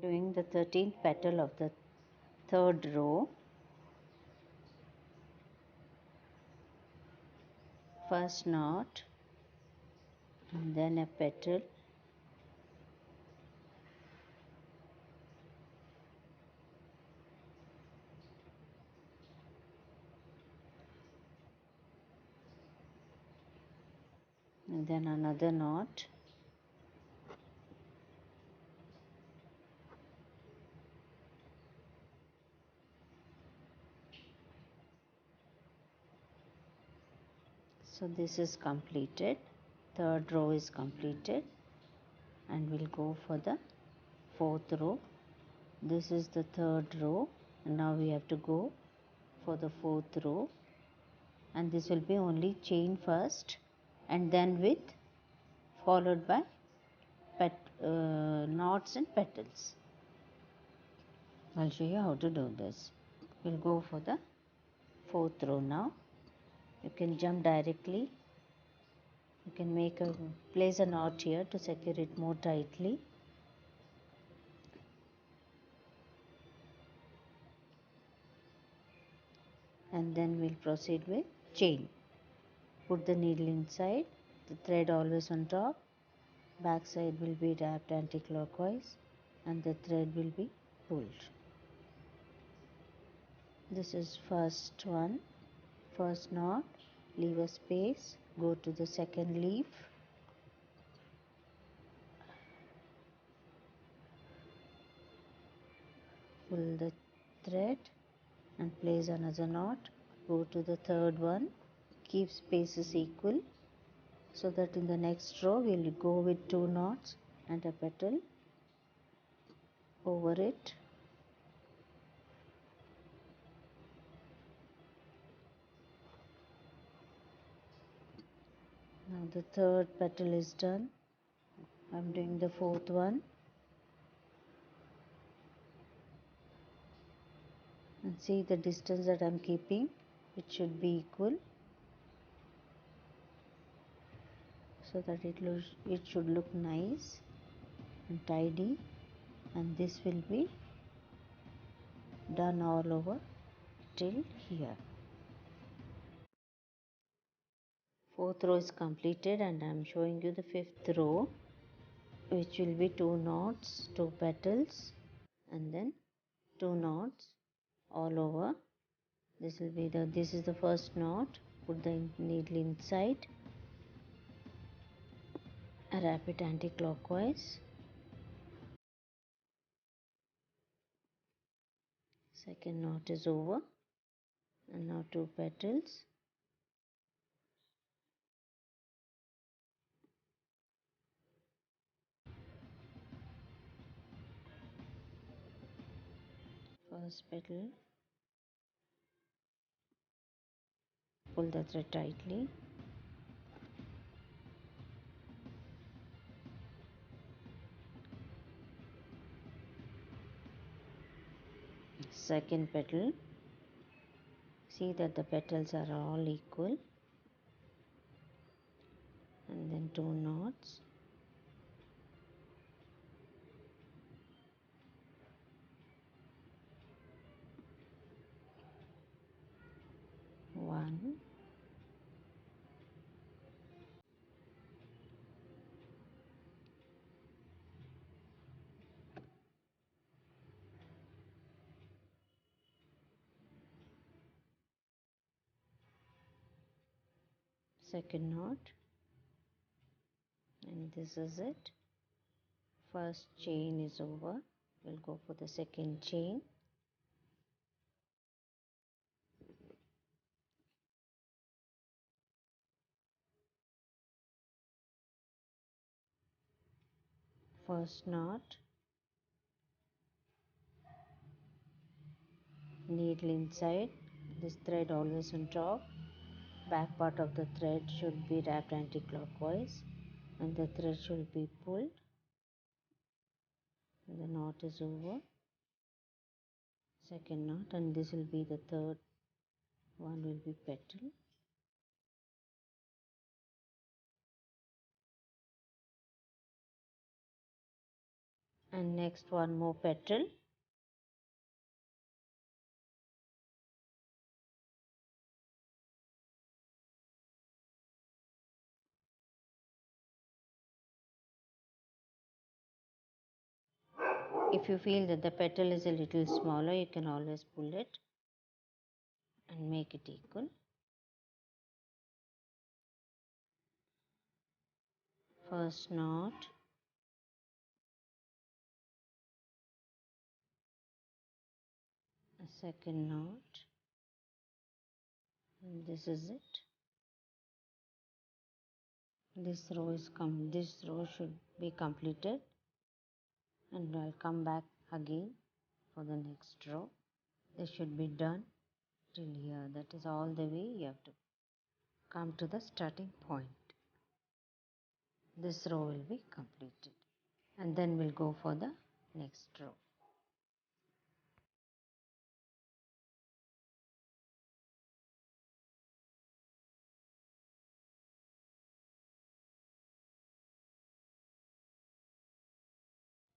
Doing the 13th petal of the third row. First knot and then a petal, and then another knot, so this is completed. Third row is completed, and we'll go for the fourth row. This is the third row, and now we have to go for the fourth row, and this will be only chain first and then with followed by knots and petals. I'll show you how to do this. We'll go for the fourth row now. You can jump directly. You can place a knot here to secure it more tightly. And then we'll proceed with chain. Put the needle inside, the thread always on top, back side will be wrapped anti-clockwise and the thread will be pulled. This is first one, first knot, leave a space, go to the second leaf, pull the thread and place another knot, go to the third one, keep spaces equal so that in the next row we'll go with 2 knots and a petal over it. Now the third petal is done. I'm doing the fourth one, and see the distance that I'm keeping, it should be equal so that it should look nice and tidy, and this will be done all over till here. Fourth row is completed, and I'm showing you the fifth row, which will be 2 knots, 2 petals and then 2 knots all over. This is the first knot. Put the needle inside, wrap it anti-clockwise. Second knot is over, and now 2 petals. First petal, pull the thread tightly. Second petal, see that the petals are all equal, and then 2 knots. One, second knot, and this is it. First chain is over. We'll go for the second chain. First knot, needle inside, this thread always on top, back part of the thread should be wrapped anti-clockwise and the thread should be pulled, and the knot is over. Second knot, and this will be the third one, will be petal. and next one more petal. If you feel that the petal is a little smaller, you can always pull it and make it equal. First knot, a second knot, and this is it. This row should be completed, and I'll come back again for the next row. This should be done till here. That is all the way you have to come to the starting point. This row will be completed, and then we'll go for the next row.